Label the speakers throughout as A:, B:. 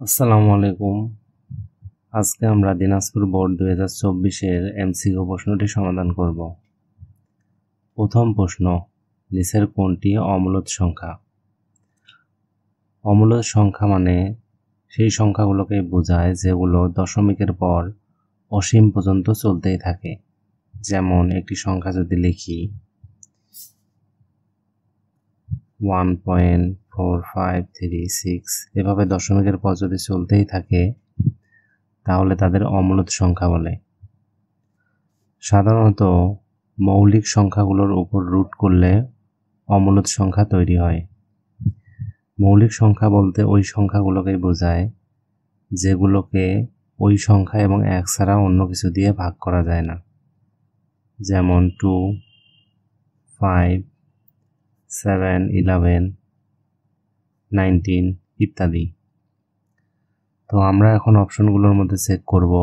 A: আসসালামু আলাইকুম। আজকে আমরা দিনাজপুর বোর্ড 2024-এর এমসিকিউ প্রশ্নটি সমাধান করব। প্রথম প্রশ্ন, নিচের কোনটি অমূলদ সংখ্যা? অমূলদ সংখ্যা মানে সেই সংখ্যাগুলোকে বোঝায় যেগুলো দশমিকের পর অসীম পর্যন্ত চলতেই থাকে। যেমন একটি সংখ্যা যদি লিখি 1.4536, এভাবে দশমিকের পর যদি চলতেই থাকে তাহলে তাদের অমূলদ সংখ্যা বলে। সাধারণত মৌলিক সংখ্যাগুলোর উপর রুট করলে অমূলদ সংখ্যা তৈরি হয়। মৌলিক সংখ্যা বলতে ওই সংখ্যাগুলোকেই বোঝায় যেগুলোকে ওই সংখ্যা এবং এক ছাড়া অন্য কিছু দিয়ে ভাগ করা যায় না, যেমন 2, 5, 7, 11, 19 ইত্যাদি। তো আমরা এখন অপশনগুলোর মধ্যে চেক করব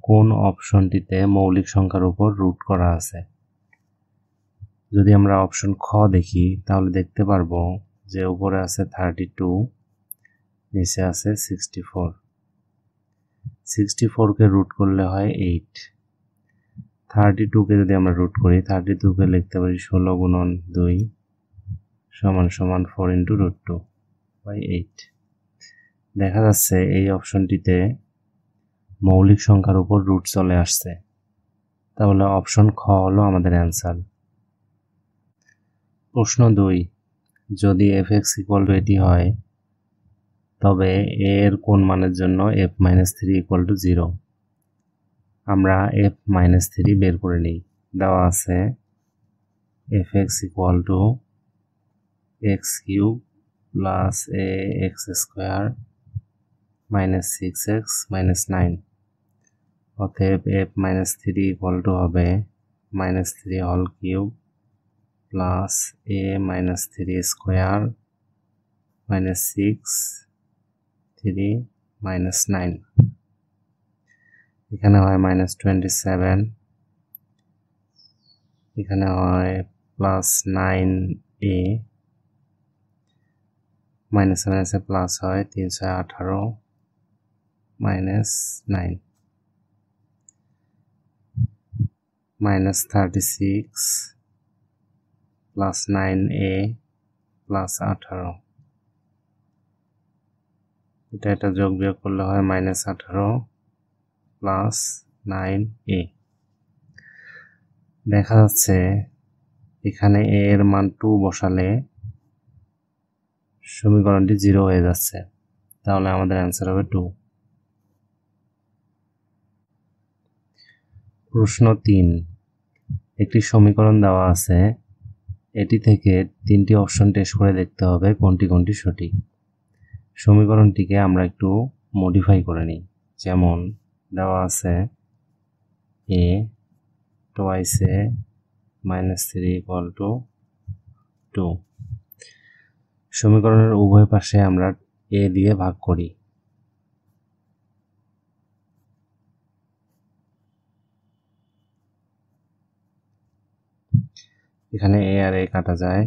A: কোন অপশনটিতে মৌলিক সংখ্যার উপর রুট করা আছে। যদি আমরা অপশন খ দেখি তাহলে দেখতে পারবো যে উপরে আছে 32, নিচে আছে 64। 64কে রুট করলে হয় 8। 32কে যদি আমরা রুট করি, 32কে লিখতে পারি 16 গুণন 2 সমান 4 ইন্টু √2 বাই 8। দেখা যাচ্ছে এই অপশনটিতে মৌলিক সংখ্যার উপর রুট চলে আসছে, তাহলে অপশন খ হলো আমাদের অ্যান্সার। প্রশ্ন 2, যদি f(x) এটি হয় তবে a এর কোন মানের জন্য f-3 0? আমরা f-3 বের করে নিই। দেওয়া আছে f(x) x³ plus ax² minus 6x minus 9। অতএব f-3 হবে -3³ প্লাস a-3² মাইনাস 6 3 মাইনাস 9। এখানে হয় -27, এখানে হয় প্লাস 9a, মাইনাস মাইনাসে প্লাস হয় 3 6 18 minus 9 minus 36 plus 9a plus 18। এটা যোগ বিয়োগ করলে হয় -18 প্লাস 9a। দেখা যাচ্ছে এখানে a এর মান 2 বসালে সমীকরণটি 0 হয়ে যাচ্ছে, তাহলে আমাদের অ্যান্সার হবে 2। প্রশ্ন 3, একটি সমীকরণ দেওয়া আছে, এটি থেকে 3টি অপশন টেস্ট করে দেখতে হবে কোনটি কোনটি সঠিক। সমীকরণটিকে আমরা একটু মডিফাই করে নিই। যেমন দেওয়া আছে a twice a -3 2। সমীকরণের উভয় পাশে আমরা a দিয়ে ভাগ করি। এখানে a আর a কাটা যায়,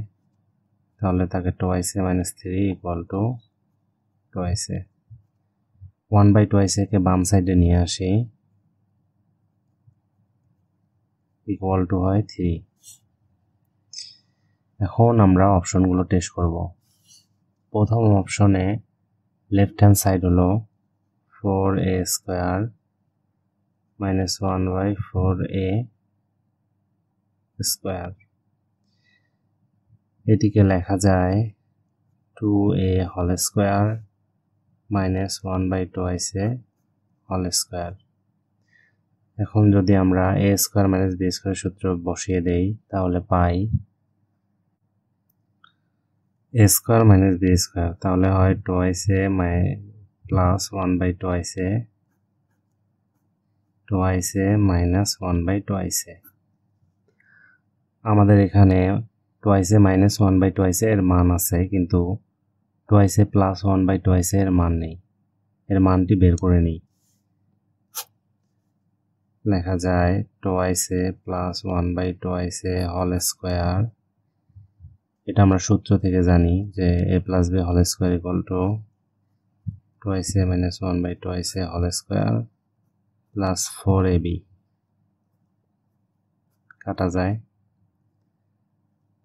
A: তাহলে থাকে twice a -3 twice a। 1/twice a কে বাম সাইডে নিয়ে আসি, ইকুয়াল টু হয় 3। এখন আমরা অপশনগুলো টেস্ট করব। প্রথম অপশনে লেফট হ্যান্ড সাইড হলো 4a² -1/4a²। এটিকে লেখা যায় 2a² -1/twice a²। এখন যদি আমরা a² - b² সূত্র বসিয়ে দেই তাহলে পাই a² - b², তাহলে হয় twice a plus 1/twice a twice a minus 1/twice a। আমাদের এখানে twice a minus 1/twice a এর মান আছে, কিন্তু twice a plus 1/twice a এর মান নেই। এর মানটি বের করে নিই। লেখা যায় twice a plus 1/twice a²। এটা আমরা সূত্র থেকে জানি যে a plus b² twice a minus 1 by twice a whole square plus 4ab কাটা যায়।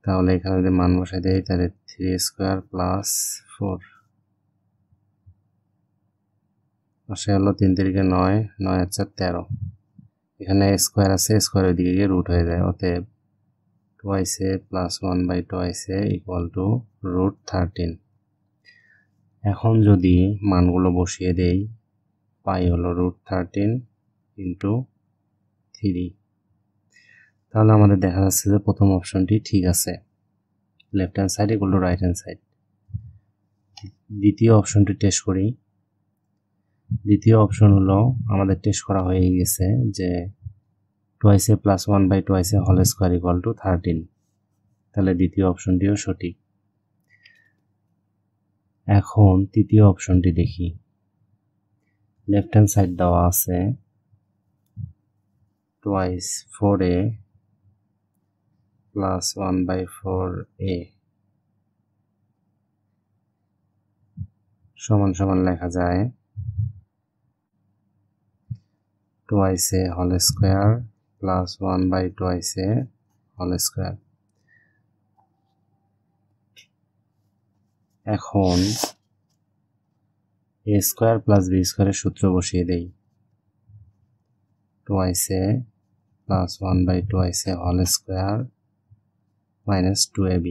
A: তাহলে এখানে যদি মান বসাই দেই তাহলে 3 স্কয়ার প্লাস 4 আসে হলো 3 3 9 9 আর 4 13। এখানে স্কয়ার আছে, স্কয়ার ওইদিকে গিয়ে রুট হয়ে যায়, অতএব twice a plus 1 by twice a equal to root 13। এখন যদি মানগুলো বসিয়ে দেই পাই হলো root 13 into 3। তাহলে আমাদের দেখা যাচ্ছে যে প্রথম অপশনটি ঠিক আছে, left hand side equal to right hand side. দ্বিতীয় অপশনটি টেস্ট করি। দ্বিতীয় অপশন হলো আমাদের টেস্ট করা হয়ে গেছে যে twice a plus 1 by twice a whole square equal to 13। তাহলে দ্বিতীয় অপশনটিও সঠিক। এখন তৃতীয় অপশনটি দেখি। লেফট হ্যান্ড সাইড দেওয়া আছে twice 4a plus 1 by 4a সমান সমান লেখা যায় twice a whole square plus 1 by twice a whole square। এখন a square plus b square এর সূত্র বসিয়ে দেই। twice a plus 1 by twice a whole square minus 2ab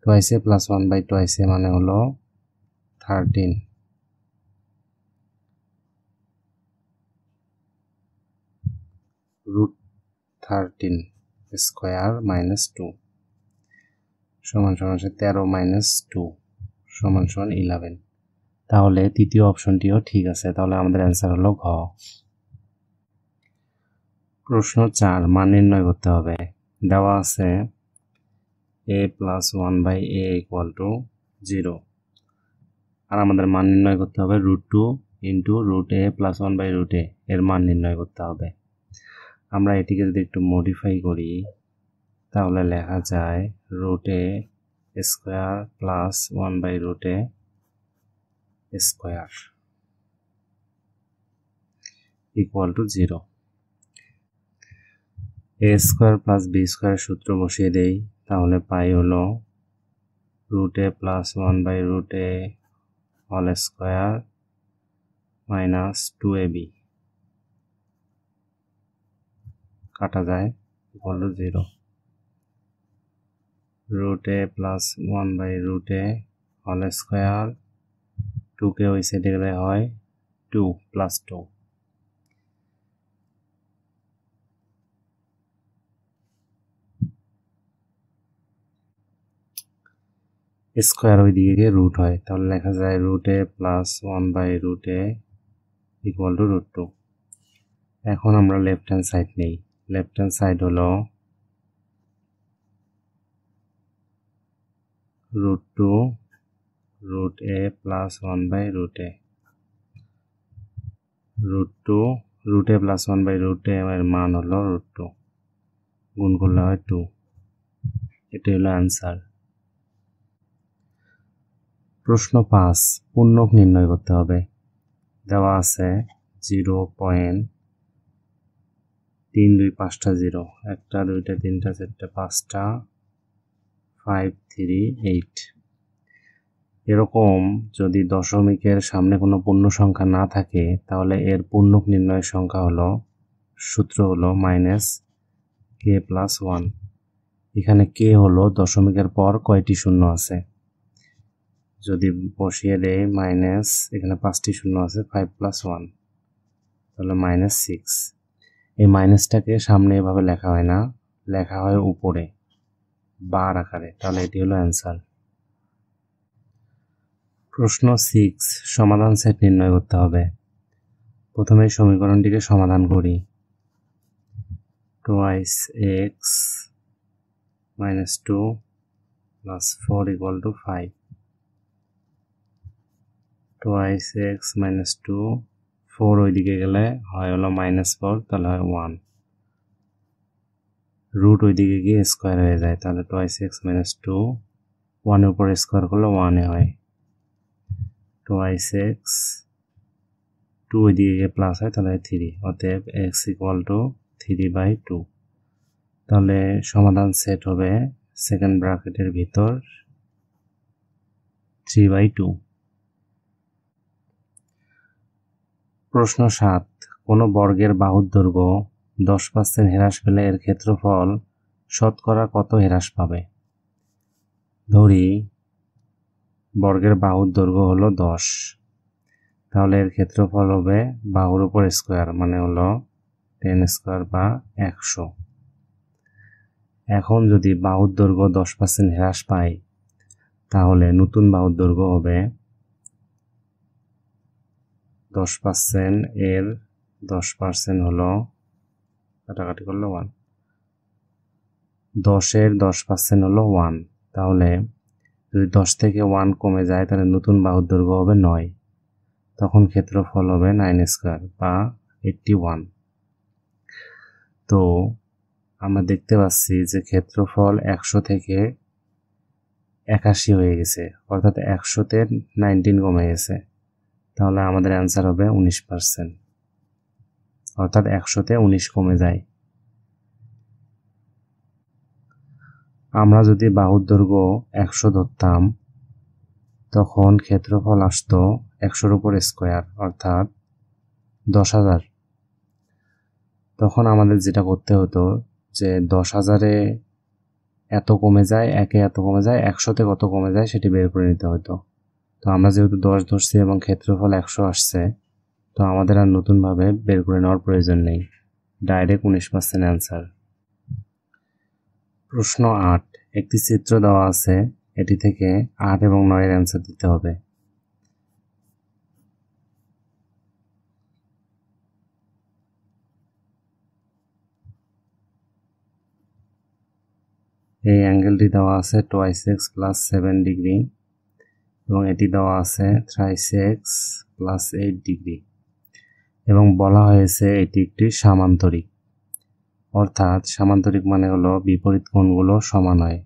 A: twice a plus 1 by twice a মানে হলো 13। root 13 square minus 2 সমান সমান 13 minus 2 সমান সমান 11। তাহলে তৃতীয় অপশনটিও ঠিক আছে। তাহলে আমাদের অ্যান্সার হলো ঘ। প্রশ্ন 4 মান নির্ণয় করতে হবে। দেওয়া আছে a plus 1 by a equal to 0 আর আমাদের মান নির্ণয় করতে হবে √2 into root a plus 1 by root a এর মান নির্ণয় করতে হবে। আমরা এটিকে যদি একটু মডিফাই করি তাহলে লেখা যায় root a square plus 1 by root a square equal two 0। a square plus b square সূত্র বসিয়ে দেই, তাহলে পাই হলো root a plus 1 by root a whole square minus 2ab কাটা যায় equal to 0। root a plus 1 by root a whole square 2 কে ওই সাইডে গেলে হয় 2 plus 2। স্কয়ার ওই দিকে গিয়ে রুট হয়, তাহলে লেখা যায় root a plus 1 by root a equal to √2। এখন আমরা লেফট হ্যান্ড সাইড নেই। লেফট হ্যান্ড সাইড হলো √2 root a plus 1 by root a √2 root a plus 1 by root a এর মান হলো √2 গুণ করলে হয় 2। এটাই হলো অ্যান্সার। প্রশ্ন 5 পূর্ণক নির্ণয় করতে হবে। দেওয়া আছে 0.325টা 0 একটা দুইটা তিনটা চারটা পাঁচটা 5 3 8 এরকম যদি দশমিকের সামনে কোনো পূর্ণ সংখ্যা না থাকে তাহলে এর পূর্ণক নির্ণয়ের সংখ্যা হলো সূত্র হলো -k+1। এখানে k হলো দশমিকের পর কয়টি শূন্য আছে, যদি বসিয়ে দেই মাইনাস এখানে 5টি শূন্য আছে 5 + 1 তাহলে -6। এই মাইনাসটাকে সামনে এভাবে লেখা হয় না, লেখা হয় উপরে বার আকারে, তাহলে এটি হলো অ্যান্সার। প্রশ্ন 6 সমাধান সেট নির্ণয় করতে হবে। প্রথমে সমীকরণটিকে সমাধান করি। twice x minus 2 plus 4 equal to 5 twice x minus 2 4 ওইদিকে গেলে হয় হলো -4 তাহলে হয় 1 রুট ওইদিকে গিয়ে স্কোয়ার হয়ে যায়, তাহলে টোয়াইস এক্স মাইনাস টু, ওয়ানের উপর স্কোয়ার করলে ওয়ানে হয়, টোয়াইস এক্স, টু ওইদিকে গিয়ে প্লাস হয় তাহলে থ্রি, অতএব এক্স ইকুয়াল টু 3/2। তাহলে সমাধান সেট হবে সেকেন্ড ব্র্যাকেটের ভিতর 3/2। প্রশ্ন 7, কোনো বর্গের বাহুর দৈর্ঘ্য 10% হ্রাস পেলে এর ক্ষেত্রফল শতকরা কত হ্রাস পাবে? ধরি বর্গের বাহুর দৈর্ঘ্য হলো 10, তাহলে এর ক্ষেত্রফল হবে বাহুর উপর স্কোয়ার, মানে হলো 10 স্কোয়ার বা 100। এখন যদি বাহুর দৈর্ঘ্য 10% হ্রাস পায়, তাহলে নতুন বাহুর দৈর্ঘ্য হবে 10%, এর 10% হলো, কাটাকাটি করলে 1, 10-এর 10% হলো 1, তাহলে যদি 10 থেকে 1 কমে যায় তাহলে নতুন বাহুর দৈর্ঘ্য হবে 9, তখন ক্ষেত্রফল হবে 9 স্কোয়ার বা 81। তো আমরা দেখতে পাচ্ছি যে ক্ষেত্রফল 100 থেকে 81 হয়ে গেছে, অর্থাৎ 100-তে 19 কমে গেছে, তাহলে আমাদের অ্যান্সার হবে 19%, অর্থাৎ 100-তে 19 কমে যায়। আমরা যদি বাহুর দৈর্ঘ্য 100 ধরতাম, তখন ক্ষেত্রফল আসতো 100-র উপর স্কোয়ার, অর্থাৎ 10,000। তখন আমাদের যেটা করতে হতো যে 10,000-এ এত কমে যায়, একে এত কমে যায়, 100-তে কত কমে যায় সেটি বের করে নিতে হতো। তো আমরা যেহেতু 10 ধরছি এবং ক্ষেত্রফল 100 আসছে, তো আমাদের আর নতুনভাবে বের করে নেওয়ার প্রয়োজন নেই, ডাইরেক্ট 19% অ্যান্সার। প্রশ্ন 8, একটি চিত্র দেওয়া আছে, এটি থেকে 8 এবং 9-এর অ্যান্সার দিতে হবে। এই অ্যাঙ্গেলটি দেওয়া আছে টোয়াইস এক্স প্লাস 7 ডিগ্রি এবং এটি দেওয়া আছে থ্রাইস এক্স প্লাস 8 ডিগ্রি এবং বলা হয়েছে এটি একটি সামান্তরিক, অর্থাৎ সামান্তরিক মানে হলো বিপরীত কোণগুলো সমান হয়।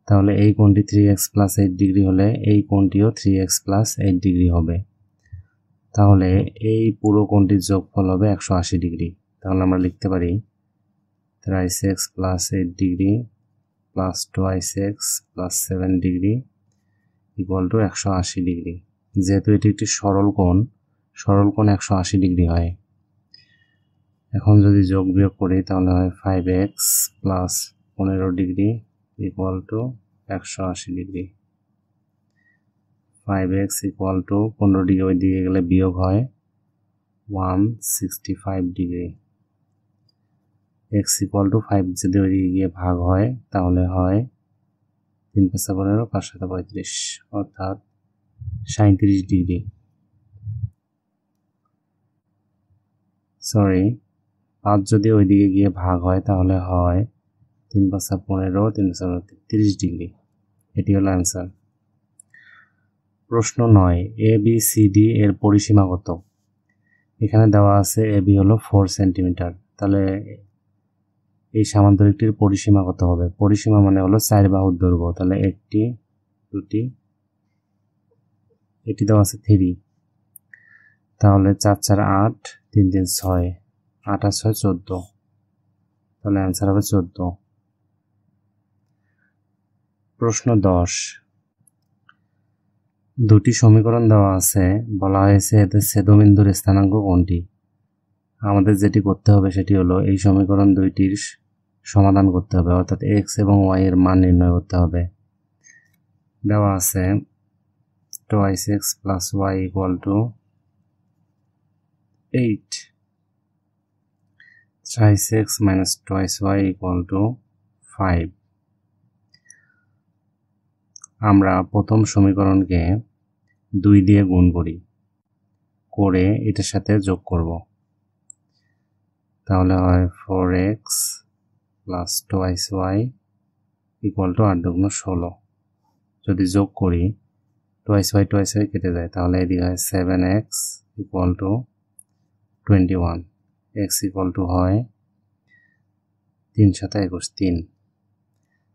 A: তাহলে এই কোণটি 3x প্লাস 8 ডিগ্রি হলে এই কোণটিও 3x প্লাস 8 ডিগ্রি হবে, তাহলে এই পুরো কোণটির যোগফল হবে 180 ডিগ্রি। তাহলে আমরা লিখতে পারি thrice x plus 8 degree plus twice x plus 7 degree equal to 180 degree. যেহেতু এটি একটি সরল কোণ 180 ডিগ্রি হয়। এখন যদি যোগ বিয়োগ করি তাহলে হয় 5x plus 15 degree equal to 180 degree. 5x equal to 15 degree ওই দিকে গেলে বিয়োগ হয় 165 ডিগ্রি। x ইকুয়াল টু 5 যদি ওই দিকে গিয়ে ভাগ হয় তাহলে হয় 3 × 5 = 15, 5 × 7 = 35, অর্থাৎ 37 ডিগ্রি। সরি, 5 যদি ওই দিকে গিয়ে ভাগ হয় তাহলে হয় 3 × 5 = 15, 3 × 7 = 30 ডিগ্রি। এটি হলো অ্যান্সার। প্রশ্ন 9, ABCD এর পরিসীমা কত? এখানে দেওয়া আছে AB হলো 4 সেন্টিমিটার, তাহলে এই সামান্তরিকটির পরিসীমা কত হবে? পরিসীমা মানে হলো 4 বাহুর দৈর্ঘ্য, তাহলে 1টি 2টি, এটি দেওয়া আছে 3, তাহলে 4 4 8, 3 3 6, 8 আর 6 14, তাহলে অ্যান্সার হবে 14। প্রশ্ন 10, দুটি সমীকরণ দেওয়া আছে, বলা হয়েছে এতে ছেদবিন্দুর স্থানাঙ্ক কোনটি? আমাদের যেটি করতে হবে সেটি হলো এই সমীকরণ দুইটির সমাধান করতে হবে, অর্থাৎ x এবং y এর মান নির্ণয় করতে হবে। দেওয়া আছে twice x plus y equal to 8, thrice x minus twice y equal to 5। আমরা প্রথম সমীকরণকে 2 দিয়ে গুণ করি, করে এটার সাথে যোগ করব, তাহলে হয় 4x plus twice y equal to 8 × 16। যদি যোগ করি টোয়াইস ওয়াই কেটে যায়, তাহলে এদিকে হয় 7x equal to 21, x equal to হয় 3 × 21 3।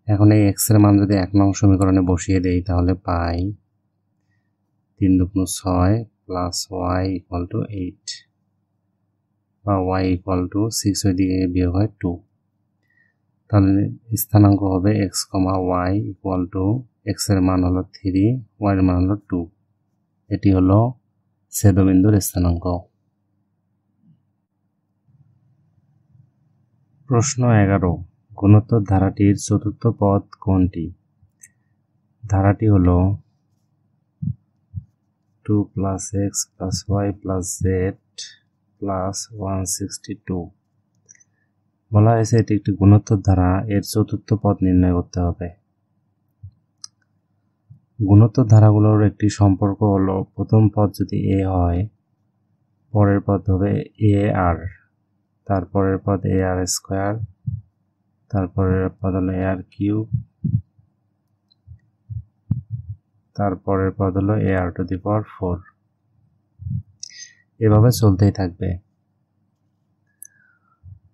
A: এখন এই x এর মান যদি 1 নং সমীকরণে বসিয়ে দেই তাহলে পাই 3 × 2 = 6 প্লাস y = 8 বা y = 6 ওইদিকে বিয়োগ হয় 2। তাহলে স্থানাঙ্ক হবে x, y = x এর মান হলো 3, y এর মান হলো 2। এটি হলো ছেদবিন্দুর স্থানাঙ্ক। প্রশ্ন 11, গুণোত্তর ধারাটির চতুর্থ পদ কোনটি? ধারাটি হলো 2 + x + y + z + 162। বলা হয়েছে এটি একটি গুণোত্তর ধারা, এর চতুর্থ পদ নির্ণয় করতে হবে। গুণোত্তর ধারাগুলোর একটি সম্পর্ক হলো প্রথম পদ যদি a হয়, পরের পদ হবে ar, তারপরের পদ ar², তারপরের পদ হলো ar³, তারপরের পদ হলো ar⁴। এভাবে চলতেই থাকবে।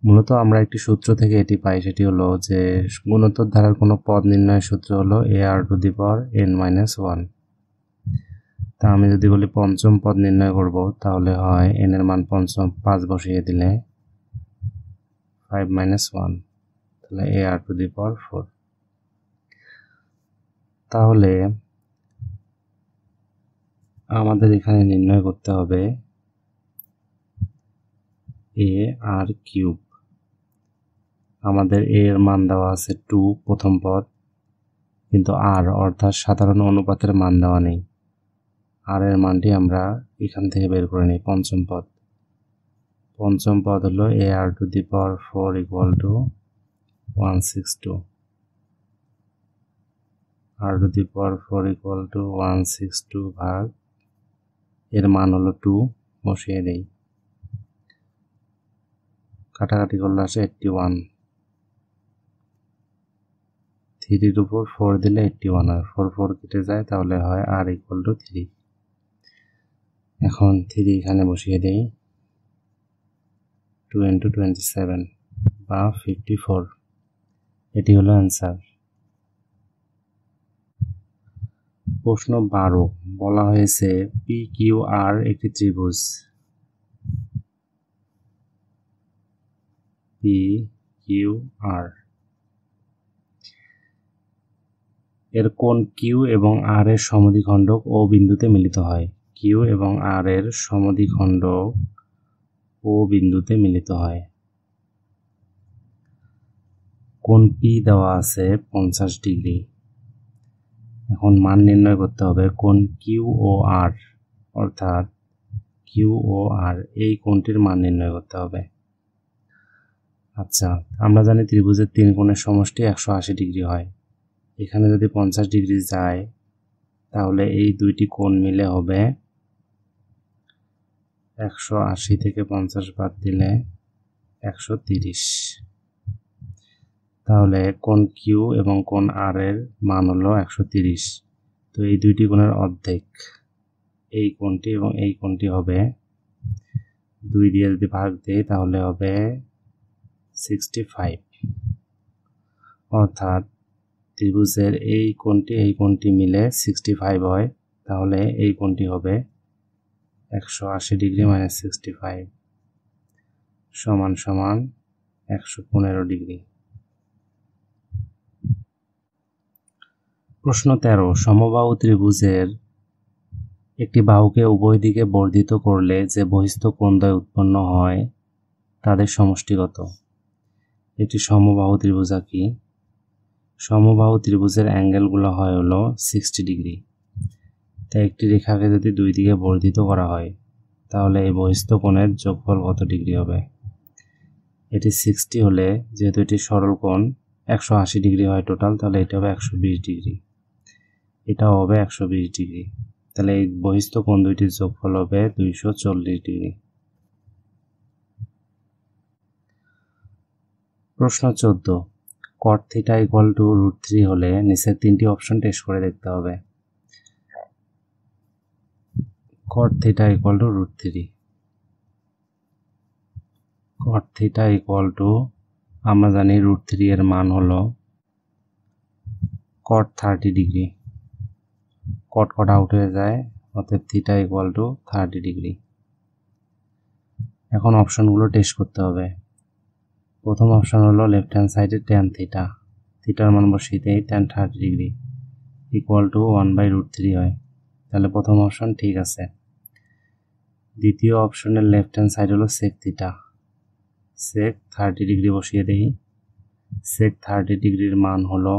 A: মূলত আমরা একটি সূত্র থেকে এটি পাই, সেটি হলো যে গুণোত্তর ধারার কোনো পদ নির্ণয়ের সূত্র হলো ar⁻n-1। তা আমি যদি বলি পঞ্চম পদ নির্ণয় করব, তাহলে হয় n এর মান 5 বসিয়ে দিলে 5 - 1, তাহলে ar⁴। তাহলে আমাদের এখানে নির্ণয় করতে হবে ar³। আমাদের a এর মান দেওয়া আছে 2 প্রথম পদ, কিন্তু r অর্থাৎ সাধারণ অনুপাতের মান দেওয়া নেই। r এর মানটি আমরা এখান থেকে বের করে নিই। পঞ্চম পদ হলো ar⁴ = 162। r⁴ = 162 ভাগ এর মান হলো 2, বসিয়ে দেই। কাটাকাটি করলে আসে 81। 3 এর উপর 4 দিলে 81 হয়, 4 4 কেটে যায়, তাহলে হয় r = 3। এখন 3 এখানে বসিয়ে দেই। 2 × 27 বা 54। এটি হলো অ্যান্সার। প্রশ্ন 12, বলা হয়েছে PQR একটি ত্রিভুজ। PQR এর কোণ Q এবং R এর সমদ্বিখণ্ডক O বিন্দুতে মিলিত হয়। Q এবং R এর সমদ্বিখণ্ডক O বিন্দুতে মিলিত হয়। কোণ P দেওয়া আছে 50 ডিগ্রি। এখন মান নির্ণয় করতে হবে কোণ QOR, অর্থাৎ QOR এই কোণটির মান নির্ণয় করতে হবে। আচ্ছা, আমরা জানি ত্রিভুজের 3 কোণের সমষ্টি 180 ডিগ্রি হয়। এখানে যদি 50 ডিগ্রি যায়, তাহলে এই দুইটি কোণ মিলে হবে 180 থেকে 50 বাদ দিলে 130। তাহলে কোণ Q এবং কোণ R এর মান হলো 130। তো এই দুইটি কোণের অর্ধেক, এই কোণটি এবং এই কোণটি হবে 2 দিয়ে যদি ভাগ দেই তাহলে হবে 65। অর্থাৎ ত্রিভুজের এই কোণটি মিলে 65 হয়, তাহলে এই কোণটি হবে 180 ডিগ্রি - 65 সমান 115 ডিগ্রি। প্রশ্ন 13, সমবাহু ত্রিভুজের একটি বাহুকে উভয় দিকে বর্ধিত করলে যে বহিস্থ কোণদ্বয় উৎপন্ন হয় তাদের সমষ্টি কত? এটি সমবাহু ত্রিভুজ আঁকি। সমবাহু ত্রিভুজের অ্যাঙ্গেলগুলো হয় হলো 60 ডিগ্রি। তাই একটি রেখাকে যদি দুই দিকে বর্ধিত করা হয়, তাহলে এই বহিস্থ কোণের যোগফল কত ডিগ্রি হবে? এটি 60 হলে, যেহেতু এটি সরল কোণ 180 ডিগ্রি হয় টোটাল, তাহলে এটা হবে 120 ডিগ্রি, এটাও হবে 120 ডিগ্রি। তাহলে এই বহিস্থ কোণ দুইটির যোগফল হবে 240 ডিগ্রি। প্রশ্ন 14, cot θ = √3 হলে নিচের 3টি অপশন টেস্ট করে দেখতে হবে। cot θ = √3, cot θ = আমরা জানি √3 এর মান হলো cot 30 ডিগ্রি। cot আউট হয়ে যায়, অতএব থিটা ইকুয়াল টু 30 ডিগ্রি। এখন অপশনগুলো টেস্ট করতে হবে। প্রথম অপশন হলো লেফট হ্যান্ড সাইডে tan থিটা, থিটার মান বসিয়ে tan 30 ডিগ্রি ইকুয়াল টু 1/√3 হয়। তাহলে প্রথম অপশন ঠিক আছে। দ্বিতীয় অপশনের লেফট হ্যান্ড সাইড হলো sec থিটা, sec 30 ডিগ্রি বসিয়ে দেই। sec 30 ডিগ্রির মান হলো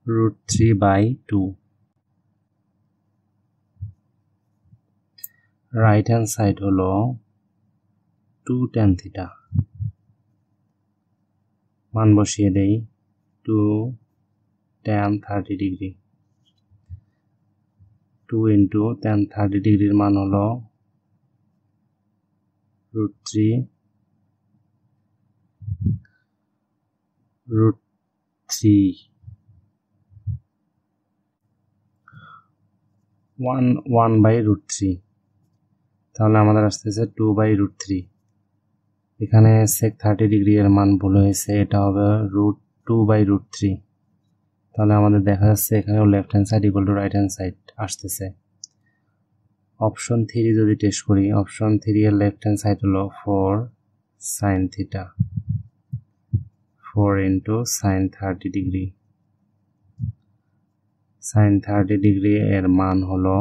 A: √3/2। রাইট হ্যান্ড সাইড হলো 2 tan থিটা, মান বসিয়ে দেই 2 tan 30 ডিগ্রি। 2 ইন্টু tan 30 ডিগ্রির মান হলো √3 1/√3। তাহলে আমাদের আসতেছে 2/√3। এখানে sec 30 ডিগ্রি এর মান ভুল হয়েছে, এটা হবে √2/√3। তাহলে আমাদের দেখা যাচ্ছে এখানেও left hand side equal to right hand side আসতেছে। অপশন 3 যদি টেস্ট করি, অপশন 3 এর লেফট হ্যান্ড সাইড হলো 4 sin theta, 4 into sin 30 degree. sin 30 degree এর মান হলো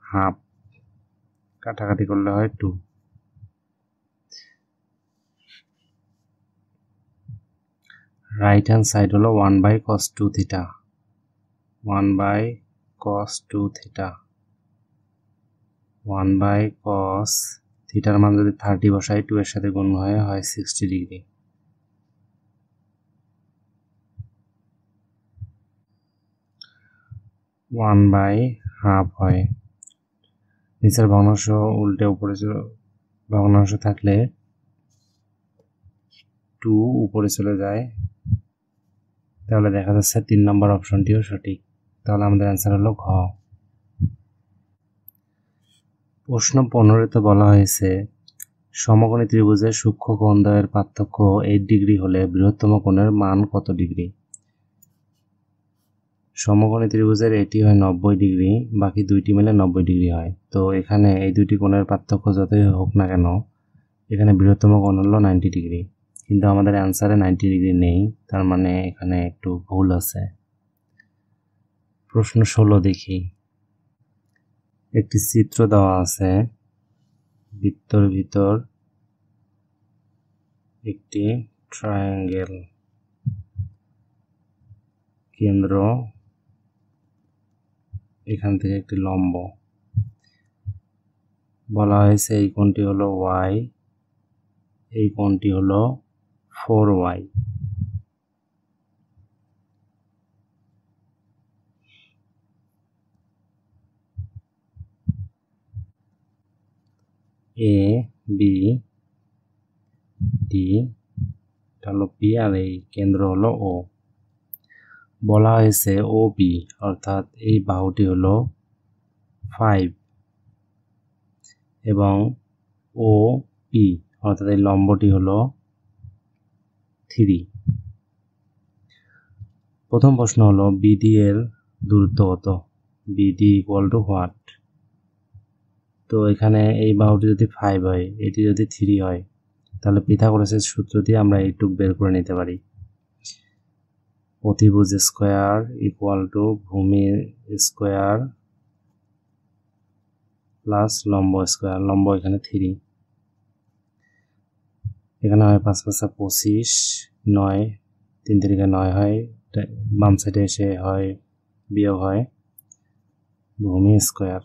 A: হাফ, কাটাকাটি করলে হয় 2। রাইট হ্যান্ড সাইড হলো 1/cos2 theta, 1/cos2 theta. 1/cos থিটার মান যদি 30 বসাই 2 এর সাথে গুণ হয় 60 ডিগ্রি। ওয়ান বাই হাফ হয়। নিচের ভগ্নাংশ উল্টে উপরে ভগ্নাংশ থাকলে 2 উপরে চলে যায়, তাহলে দেখা যাচ্ছে 3 নম্বর অপশনটিও সঠিক। তাহলে আমাদের অ্যান্সার হলো ঘ। প্রশ্ন 15-তে বলা হয়েছে সমকোণী ত্রিভুজের সূক্ষ্ম কোণদ্বয়ের পার্থক্য 8 ডিগ্রি হলে বৃহত্তম কোণের মান কত ডিগ্রি? সমকোণী ত্রিভুজের এটি হয় 90 ডিগ্রি, বাকি দুইটি মিলে 90 ডিগ্রি হয়। তো এখানে এই দুইটি কোণের পার্থক্য যতই হোক না কেন, এখানে বৃহত্তম কোণ হলো 90 ডিগ্রি, কিন্তু আমাদের অ্যান্সারে 90 ডিগ্রি নেই, তার মানে এখানে একটু ভুল আছে। প্রশ্ন 16 দেখি। একটি চিত্র দেওয়া আছে, বৃত্তর ভিতর একটি ট্রায়াঙ্গেল, কেন্দ্র এখান থেকে একটি লম্ব বলা হয়েছে, এই কোণটি হলো y, এই কোণটি হলো 4y। এ বি ডি হলো পি, আর এই কেন্দ্র হলো ও। বলা হয়েছে ও বি অর্থাৎ এই বাহুটি হলো 5 এবং ও পি অর্থাৎ এই লম্বটি হলো 3। প্রথম প্রশ্ন হলো বিডি এর দূরত্ব কত? BD equal to what? তো এখানে এই বাহুটি যদি 5 হয়, এটি যদি 3 হয়, তাহলে পিথাগোরাসের সূত্র দিয়ে আমরা এইটুক বের করে নিতে পারি। অতিভুজ স্কোয়ার ইকুয়াল টু ভূমি স্কোয়ার প্লাস লম্ব স্কোয়ার, লম্ব এখানে 3, এখানে হয় 5 5 25, 9, 3 3 9 হয়, বাম সাইডে এসে হয় বিয়োগ হয় ভূমি স্কোয়ার,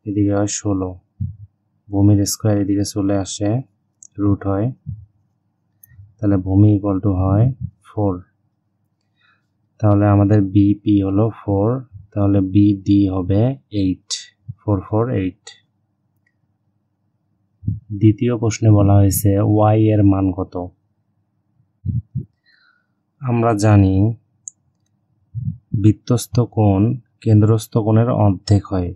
A: এদিকে হয় 16, ভূমির স্কোয়ার এদিকে চলে আসে রুট হয়, তাহলে ভূমি ইকুয়াল টু হয় 4। তাহলে আমাদের বিপি হলো 4, তাহলে বিডি হবে 8, 4 4 8। দ্বিতীয় প্রশ্নে বলা হয়েছে y এর মান কত? আমরা জানি বৃত্তস্থ কোণ কেন্দ্রস্থ কোণের অর্ধেক হয়,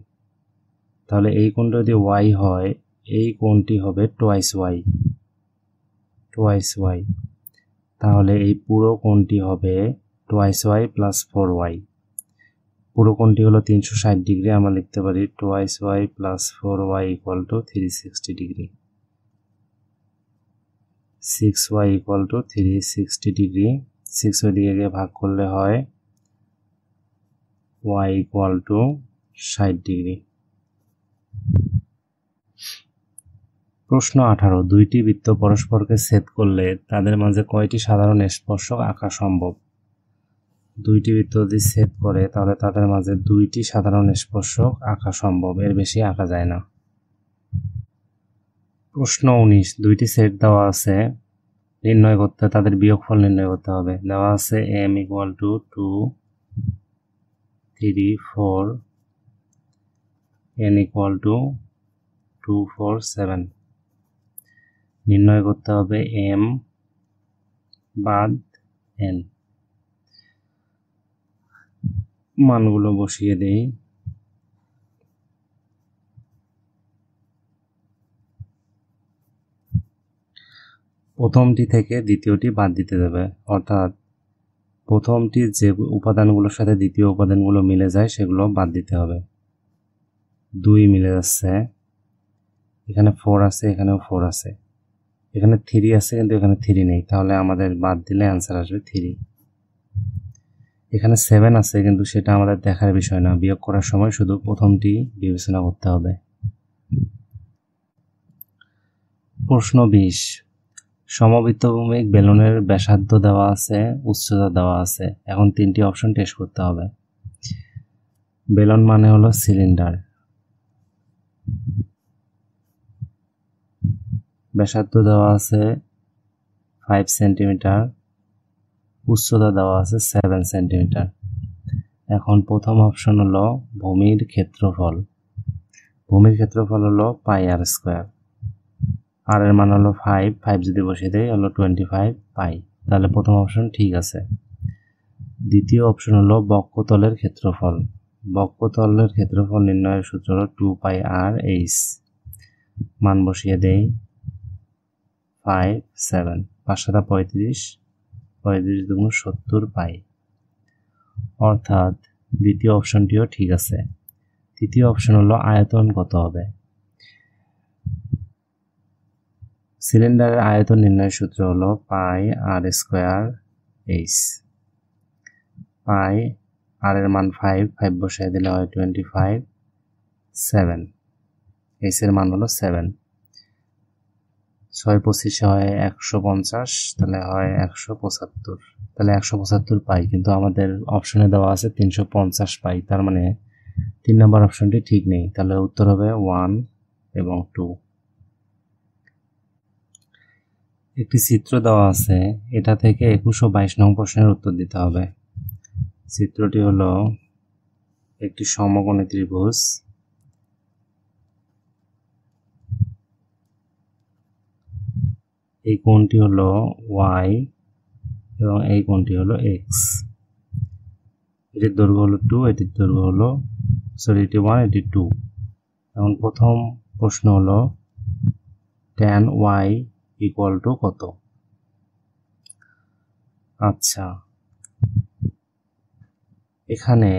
A: তাহলে এই কোণটা যদি y হয়, এই কোণটি হবে টোয়াইস y, তাহলে এই পুরো কোণটি হবে টোয়াইস y প্লাস 4y। পুরো কোণটি হলো 360 ডিগ্রি, আমরা লিখতে পারি twice y plus 4y equal to 360 degree. 6y equal to 360 degree. 6 ওই দিকে গিয়ে ভাগ করলে হয় y ইকুয়াল টু 60 ডিগ্রি। প্রশ্ন 18, দুইটি বৃত্ত পরস্পরকে ছেদ করলে তাদের মাঝে কয়টি সাধারণ স্পর্শক আঁকা সম্ভব? দুইটি বৃত্ত যদি ছেদ করে তাহলে তাদের মাঝে দুইটি সাধারণ স্পর্শক আঁকা সম্ভব, এর বেশি আঁকা যায় না। প্রশ্ন 19, দুইটি সেট দেওয়া আছে, নির্ণয় করতে তাদের বিয়োগফল নির্ণয় করতে হবে। দেওয়া আছে m equal to 2, 3, 4, n equal to 2, 4, 7। নির্ণয় করতে হবে m বাদ n। মানগুলো বসিয়ে দেই। প্রথমটি থেকে দ্বিতীয়টি বাদ দিতে দেবে, অর্থাৎ প্রথমটির যে উপাদানগুলোর সাথে দ্বিতীয় উপাদানগুলো মিলে যায় সেগুলো বাদ দিতে হবে। 2 মিলে যাচ্ছে, এখানে 4 আছে, এখানেও 4 আছে, এখানে 3 আছে কিন্তু এখানে 3 নেই, তাহলে আমাদের বাদ দিলে অ্যান্সার আসবে 3। এখানে 7 আছে কিন্তু সেটা আমাদের দেখার বিষয় না, বিয়োগ করার সময় শুধু প্রথমটি বিবেচনা করতে হবে। প্রশ্ন 20, সমবৃত্তভূমিক বেলুনের ব্যাসার্ধ দেওয়া আছে, উচ্চতা দেওয়া আছে, এখন তিনটি অপশন টেস্ট করতে হবে। বেলুন মানে হলো সিলিন্ডার, ব্যাসার্ধ দেওয়া আছে 5 সেন্টিমিটার, উচ্চতা দেওয়া আছে 7 সেন্টিমিটার। এখন প্রথম অপশন হলো ভূমির ক্ষেত্রফল। ভূমির ক্ষেত্রফল হলো পাই আর স্কোয়ার, আর এর মান হলো 5 যদি বসিয়ে দেয় হলো 25 পাই, তাহলে প্রথম অপশন ঠিক আছে। দ্বিতীয় অপশন হলো বক্ষতলের ক্ষেত্রফল। বক্ষতলের ক্ষেত্রফল নির্ণয়ের সূত্র হলো 2 পাই আর এইচ। মান বসিয়ে দেই 5, 7, 5 7 35, 35 দুগুণ 70 পাই, অর্থাৎ দ্বিতীয় অপশনটিও ঠিক আছে। তৃতীয় অপশন হলো আয়তন কত হবে। সিলিন্ডারের আয়তন নির্ণয়ের সূত্র হলো পাই আর স্কোয়ার এইচ। পাই আর এর মান 5 বসাই দিলে হয় 25, 7, এইচ এর মান হলো 7। 6 25 হয় 150, তাহলে হয় 175, তাহলে 175 পাই, কিন্তু আমাদের অপশনে দেওয়া আছে 350 পাই, তার মানে 3 নম্বর অপশনটি ঠিক নেই, তাহলে উত্তর হবে 1 এবং 2। একটি চিত্র দেওয়া আছে, এটা থেকে 21 ও 22 নং প্রশ্নের উত্তর দিতে হবে। চিত্রটি হলো একটি সমকোণী ত্রিভুজ, এই কোণটি হলো y এবং এই কোণটি হলো x। এটির দৈর্ঘ্য হলো 2, এটির দৈর্ঘ্য হলো এটি 1, এটি 2। এখন প্রথম প্রশ্ন হলো tan y ইকুয়াল টু কত। আচ্ছা, এখানে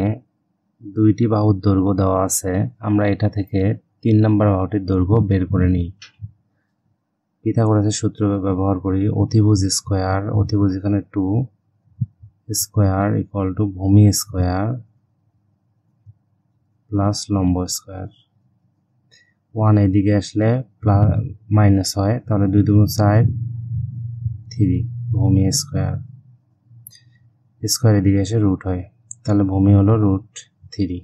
A: দুইটি বাহুর দৈর্ঘ্য দেওয়া আছে, আমরা এটা থেকে 3 নম্বর বাহুটির দৈর্ঘ্য বের করে নিই। পিথাগোরাসের সূত্র ব্যবহার করি, অতিভুজ স্কোয়ার, অতিভুজ এখানে 2 স্কোয়ার ইকুয়াল টু ভূমি স্কোয়ার প্লাস লম্ব স্কোয়ার। 1 এদিকে আসলে মাইনাস হয়, তাহলে 2 2 4, 3 ভূমি স্কোয়ার। স্কোয়ার এদিকে এসে রুট হয়, তাহলে ভূমি হলো √3।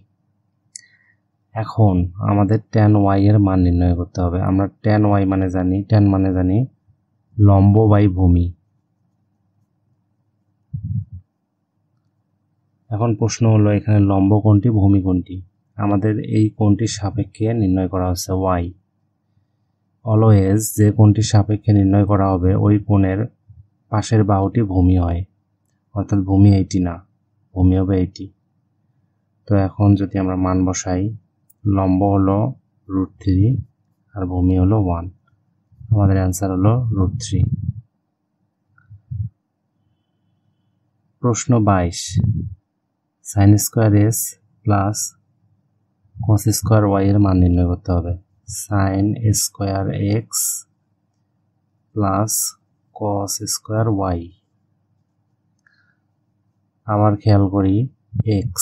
A: এখন আমাদের tan y এর মান নির্ণয় করতে হবে। আমরা tan y মানে জানি লম্ব বাই ভূমি। এখন প্রশ্ন হলো এখানে লম্ব কোণটি, ভূমি কোণটি। আমাদের এই কোণটির সাপেক্ষে নির্ণয় করা হচ্ছে y। অলওয়েজ যে কোণটির সাপেক্ষে নির্ণয় করা হবে ওই কোণের পাশের বাহুটি ভূমি হয়, অর্থাৎ ভূমি এইটি না, ভূমি হবে এইটি। তো এখন যদি আমরা মান বসাই, লম্ব হলো √3 আর ভূমি হলো 1। আমাদের অ্যান্সার হলো √3। প্রশ্ন 22, sin² প্লাস cos² এর মান নির্ণয় করতে হবে। sin² প্লাস cos² আবার খেয়াল করি x,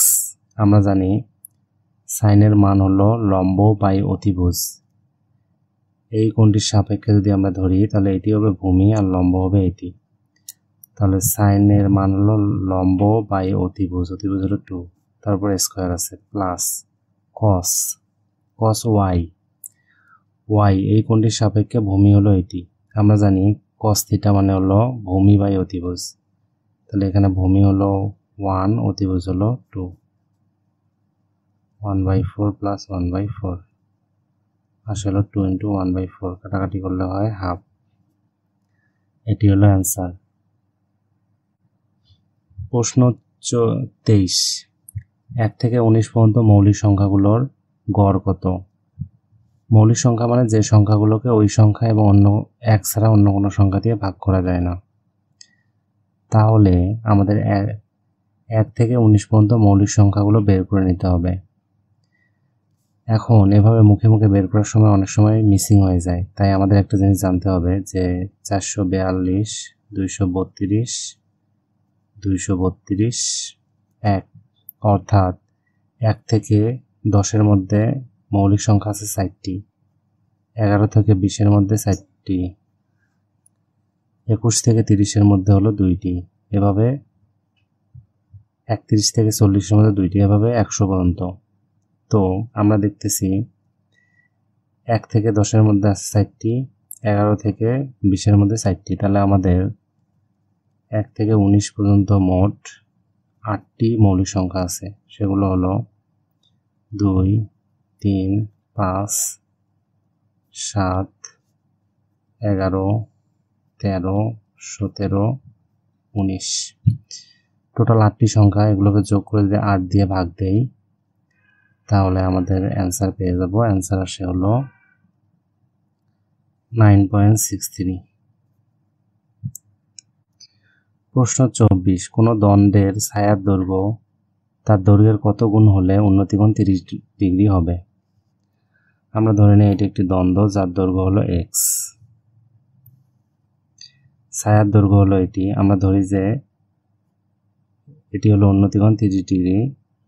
A: আমরা জানি সাইনের মান হলো লম্ব বাই অতিভুজ। এই কোণটির সাপেক্ষে যদি আমরা ধরি তাহলে এটি হবে ভূমি আর লম্ব হবে এটি। তাহলে সাইনের মান হলো লম্ব বাই অতিভুজ, অতিভুজ হলো 2, তারপর স্কোয়ার আছে প্লাস cos y, এই কোণটির সাপেক্ষে ভূমি হলো এটি। আমরা জানি cos থিটা মানে হলো ভূমি বাই অতিভুজ, তাহলে এখানে ভূমি হলো 1, অতিভুজ হলো 2, 1/4 প্লাস 1/4 আসলে 2 × 1/4, কাটাকাটি করলে হয় হাফ। এটি হলো অ্যান্সার। প্রশ্ন 23, 1 থেকে 19 পর্যন্ত মৌলিক সংখ্যাগুলোর গড় কত? মৌলিক সংখ্যা মানে যে সংখ্যাগুলোকে ওই সংখ্যা এবং অন্য এক ছাড়া অন্য কোনো সংখ্যা দিয়ে ভাগ করা যায় না। তাহলে আমাদের 1 থেকে 19 পর্যন্ত মৌলিক সংখ্যাগুলো বের করে নিতে হবে। এখন এভাবে মুখে মুখে বের করার সময় অনেক সময় মিসিং হয়ে যায়, তাই আমাদের একটা জিনিস জানতে হবে যে 442, 232, 232, 1, অর্থাৎ 1 থেকে 10-এর মধ্যে মৌলিক সংখ্যা আছে 4টি, 11 থেকে 20-এর মধ্যে 4টি, 21 থেকে 30-এর মধ্যে হলো 2টি, এভাবে 31 থেকে 40-এর মধ্যে 2টি, এভাবে 100 পর্যন্ত। তো আমরা দেখতেছি 1 থেকে 10-এর মধ্যে আছে 4টি, 11 থেকে 20-এর মধ্যে 4টি, তাহলে আমাদের 1 থেকে 19 পর্যন্ত মোট 8টি মৌলিক সংখ্যা আছে। সেগুলো হলো 2, 3, 5, 7, 11, 13, 17, 19, টোটাল 8টি সংখ্যা। এগুলোকে যোগ করে যদি 8 দিয়ে ভাগ দেই তাহলে আমাদের অ্যান্সার পেয়ে যাব। অ্যান্সার আসে হলো 9.63। প্রশ্ন 24, কোনো দণ্ডের ছায়ার দৈর্ঘ্য তার দৈর্ঘ্যের কত গুণ হলে উন্নতিকোণ 30 ডিগ্রি হবে? আমরা ধরে নিই এটি একটি দণ্ড যার দৈর্ঘ্য হলো x, ছায়ার দৈর্ঘ্য হলো এটি। আমরা ধরি যে এটি হলো উন্নতিকোণ 30 ডিগ্রি,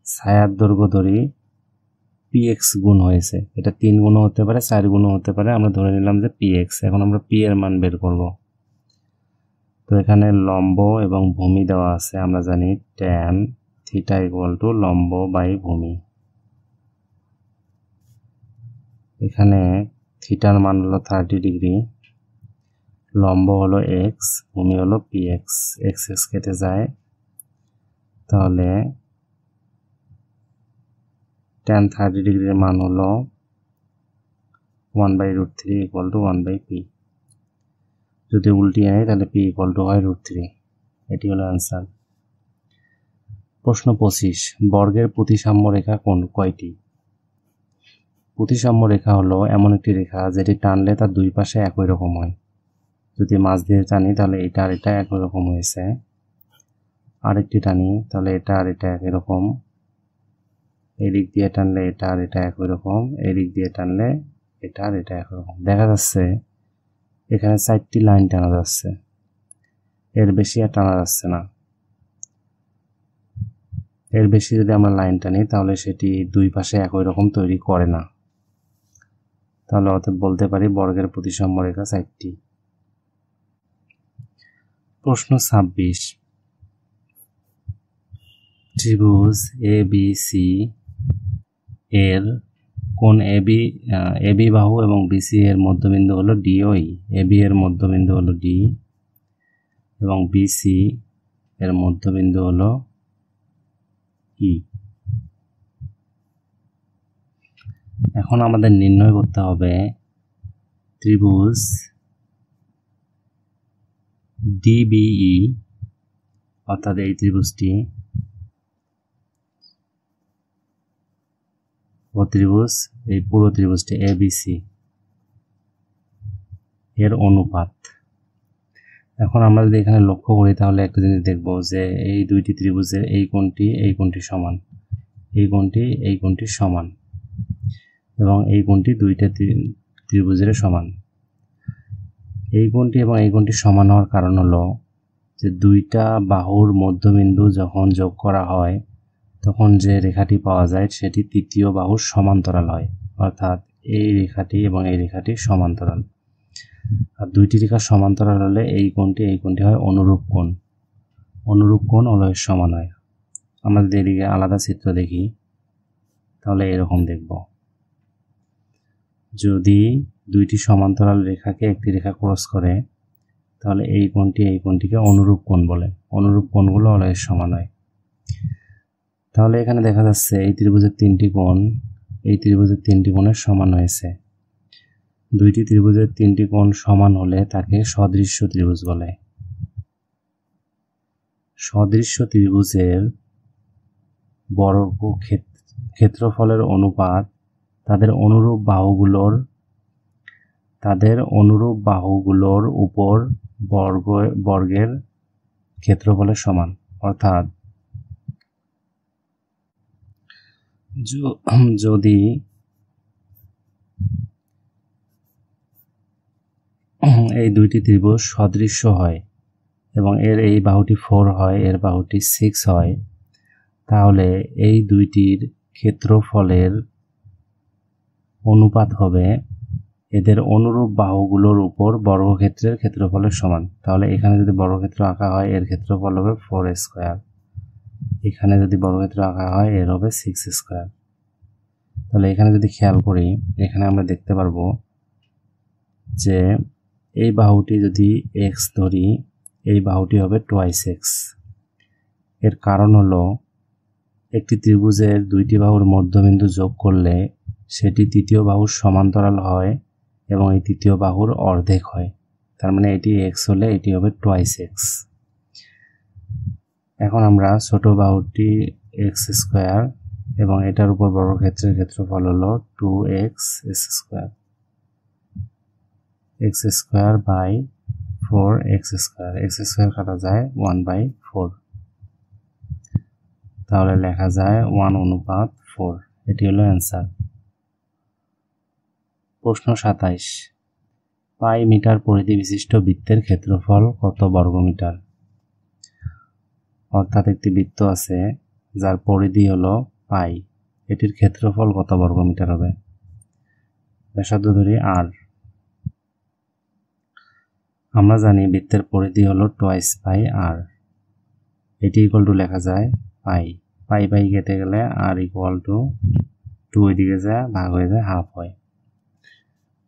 A: ছায়ার দৈর্ঘ্য ধরি px গুণ হয়েছে, এটা 3 গুণও হতে পারে 4 গুণও হতে পারে, আমরা ধরে নিলাম যে px। এখন আমরা p এর মান বের করব। তো এখানে লম্ব এবং ভূমি দেওয়া আছে, আমরা জানি tan থিটা = লম্ব বাই ভূমি। এখানে থিটার মান হলো 30 ডিগ্রি, লম্ব হলো x, ভূমি হলো px, x কেটে যায়, তাহলে tan 30 ডিগ্রির মান হলো 1/√3 = 1/p। যদি উল্টিয়ে নেই তাহলে p হয় √3। এটি হলো অ্যান্সার। প্রশ্ন 25, বর্গের প্রতিসাম্য রেখা কয়টি? প্রতিসাম্য রেখা হলো এমন একটি রেখা যেটি টানলে তার দুই পাশে একই রকম হয়। যদি মাঝ দিয়ে টানি তাহলে এটা আর এটা একই রকম হয়েছে, আরেকটি টানি তাহলে এটা আর এটা একই রকম, এদিক দিয়ে টানলে এটা আর এটা একই রকম, এদিক দিয়ে টানলে এটা আর এটা একই রকম। দেখা যাচ্ছে এখানে 4টি লাইন টানা যাচ্ছে, এর বেশি আর টানা যাচ্ছে না। এর বেশি যদি আমরা লাইন টানি তাহলে সেটি দুই পাশে একই রকম তৈরি করে না, তাহলে অতএব বলতে পারি বর্গের প্রতিসাম্য রেখা 4টি। প্রশ্ন 26, ত্রিভুজ ABC এর কোণ AB বাহু এবং BC এর মধ্যবিন্দু হলো DOE। AB এর মধ্যবিন্দু হলো D এবং BC এর মধ্যবিন্দু হলো E। এখন আমাদের নির্ণয় করতে হবে ত্রিভুজ DBE, অর্থাৎ এই ত্রিভুজটি ও ত্রিভুজ, এই পুরো ত্রিভুজটি এবিসি এর অনুপাত। এখন আমরা যদি এখানে লক্ষ্য করি তাহলে একটা জিনিস দেখব যে এই দুইটি ত্রিভুজের এই কোণটি সমান, এই কোণটি সমান এবং এই কোণটি দুইটা ত্রিভুজের সমান। এই কোণটি এবং এই কোণটি সমান হওয়ার কারণ হলো যে দুইটা বাহুর মধ্যবিন্দু যখন যোগ করা হয় তখন যে রেখাটি পাওয়া যায় সেটি তৃতীয় বাহুর সমান্তরাল হয়, অর্থাৎ এই রেখাটি এবং এই রেখাটি সমান্তরাল। আর দুইটি রেখা সমান্তরাল হলে এই কোণটি হয় অনুরূপ কোণ। অনুরূপ কোণ উভয়ের সমান হয়। আমরা যদি এদিকে আলাদা চিত্র দেখি তাহলে এরকম দেখব। যদি দুইটি সমান্তরাল রেখাকে একটি রেখা ক্রস করে তাহলে এই কোণটিকে অনুরূপ কোণ বলে। অনুরূপ কোণগুলো উভয়ের সমান হয়। তাহলে এখানে দেখা যাচ্ছে এই ত্রিভুজের তিনটি কোণের সমান হয়েছে। দুইটি ত্রিভুজের তিনটি কোণ সমান হলে তাকে সদৃশ্য ত্রিভুজ বলে। সদৃশ্য ত্রিভুজের ক্ষেত্রফলের অনুপাত তাদের অনুরূপ বাহুগুলোর উপর বর্গের ক্ষেত্রফলের সমান। অর্থাৎ যদি এই দুইটি ত্রিভুজ সদৃশ্য হয় এবং এর এই বাহুটি 4 হয়, এর বাহুটি 6 হয়, তাহলে এই দুইটির ক্ষেত্রফলের অনুপাত হবে এদের অনুরূপ বাহুগুলোর উপর বর্গক্ষেত্রের ক্ষেত্রফলের সমান। তাহলে এখানে যদি বর্গক্ষেত্র আঁকা হয় এর ক্ষেত্রফল হবে 4 স্কয়ার, এখানে যদি বর্গক্ষেত্র আঁকা হয় এর হবে 6 স্কয়ার। তাহলে এখানে যদি খেয়াল করি এখানে আমরা দেখতে পারবো যে এই বাহুটি যদি x ধরি, এই বাহুটি হবে টুয়াইস x। এর কারণ হলো একটি ত্রিভুজের দুইটি বাহুর মধ্যবিন্দু যোগ করলে সেটি তৃতীয় বাহুর সমান্তরাল হয় এবং এই তৃতীয় বাহুর অর্ধেক হয়। তার মানে এটি x হলে এটি হবে টুয়াইস x। এখন আমরা ছোট বাহুটি x স্কয়ার এবং এটার উপর বর্গক্ষেত্রের ক্ষেত্রফল হলো 2x square, x square by 4x square. x square কাটা যায় 1/4, তাহলে লেখা যায় 1:4। এটি হলো অ্যান্সার। প্রশ্ন 27, পাই মিটার পরিধি বিশিষ্ট বৃত্তের ক্ষেত্রফল কত বর্গমিটার? অর্থাৎ একটি বৃত্ত আছে যার পরিধি হলো পাই, এটির ক্ষেত্রফল কত বর্গমিটার হবে? ব্যাসার্ধ ধরি r। আমরা জানি বৃত্তের পরিধি হলো টুয়াইস পাই r। এটি ইকুয়াল টু লেখা যায় পাই, পাই পাই কেটে গেলে r ইকুয়াল টু 2 ওইদিকে যায় ভাগ হয়ে যায় হাফ হয়।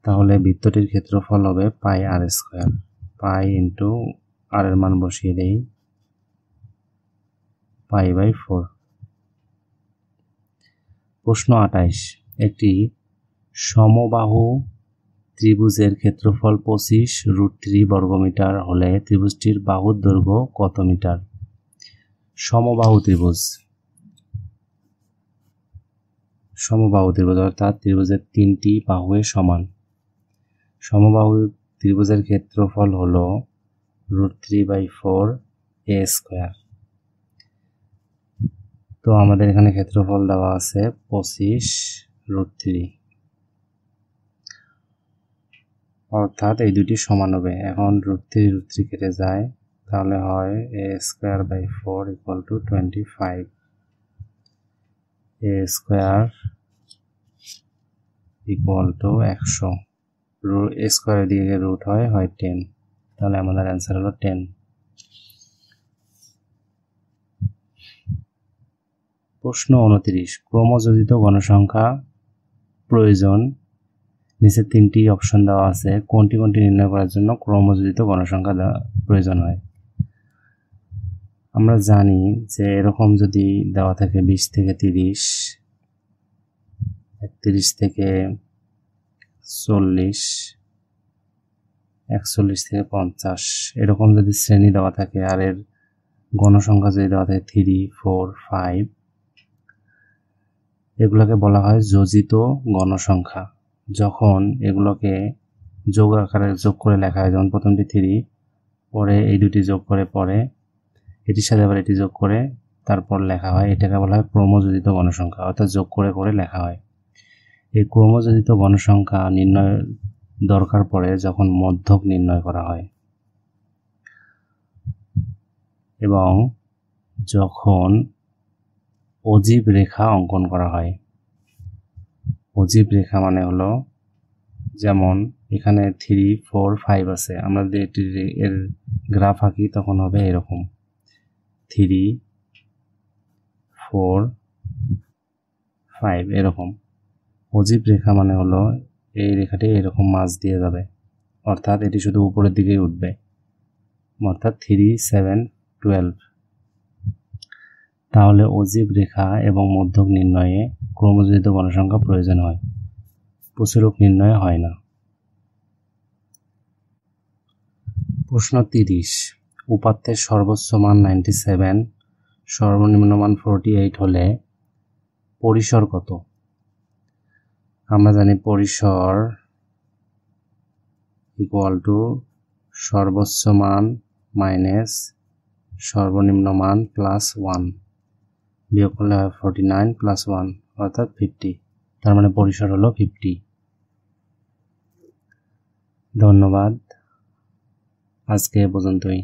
A: তাহলে বৃত্তটির ক্ষেত্রফল হবে পাই r square. Pi into r এর মান বসিয়ে দেই, পাই/4। প্রশ্ন 28, একটি সমবাহু ত্রিভুজের ক্ষেত্রফল 25√3 বর্গমিটার হলে ত্রিভুজটির বাহুর দৈর্ঘ্য কত মিটার? সমবাহু ত্রিভুজ অর্থাৎ ত্রিভুজের তিনটি বাহুয়ে সমান। সমবাহু ত্রিভুজের ক্ষেত্রফল হলো √3/4 a স্কয়ার। তো আমাদের এখানে ক্ষেত্রফল দেওয়া আছে 25√3, অর্থাৎ এই দুটি সমান হবে। এখন √3 কেটে যায়, তাহলে হয় a square equal to 25। a square equal to 100, a স্কয়ারের দিকে রুট হয় 10, তাহলে আমাদের অ্যান্সার হলো 10। প্রশ্ন 29, ক্রমযোজিত গণসংখ্যা প্রয়োজন। নিচে তিনটি অপশন দেওয়া আছে, কোনটি নির্ণয় করার জন্য ক্রমযোজিত গণসংখ্যা প্রয়োজন হয়? আমরা জানি যে এরকম যদি দেওয়া থাকে 20 থেকে 30, 31 থেকে 40, 41 থেকে 50, এরকম যদি শ্রেণী দেওয়া থাকে আর এর গণসংখ্যা যদি দেওয়া থাকে 3, 4, 5, এগুলোকে বলা হয় যোজিত গণসংখ্যা। যখন এগুলোকে যোগ আকারে যোগ করে লেখা হয়, যেমন প্রথমটি 3, পরে এই দুটি যোগ করে, পরে এটির সাথে আবার এটি যোগ করে তারপর লেখা হয়, এটাকে বলা হয় ক্রমযোজিত গণসংখ্যা, অর্থাৎ যোগ করে করে লেখা হয়। এই ক্রমযোজিত গণসংখ্যা নির্ণয় দরকার পড়ে যখন মধ্যক নির্ণয় করা হয় এবং যখন অজীব রেখা অঙ্কন করা হয়। অজীব রেখা মানে হলো, যেমন এখানে 3, 4, 5 আছে, আমরা যদি এর গ্রাফ আঁকি তখন হবে এরকম 3, 4, 5 এরকম। অজীব রেখা মানে হলো এই রেখাটি এরকম মাঝ দিয়ে যাবে, অর্থাৎ এটি শুধু উপরের দিকেই উঠবে, অর্থাৎ 3, 7, 12। তাহলে অজীব রেখা এবং মধ্যক নির্ণয়ে ক্রমযোজিত গণসংখ্যা প্রয়োজন হয়, প্রচুরক নির্ণয় হয় না। প্রশ্ন 30, উপাত্তের সর্বোচ্চ মান 97, সর্বনিম্ন মান 48 হলে পরিসর কত? আমরা জানি পরিসর ইকুয়াল টু সর্বোচ্চ মান মাইনাস সর্বনিম্ন মান প্লাস 1, বিয়োগ করলে হয় 49 প্লাস 1 অর্থাৎ 50, তার মানে পরিসর হলো 50। ধন্যবাদ, আজকে এ পর্যন্তই।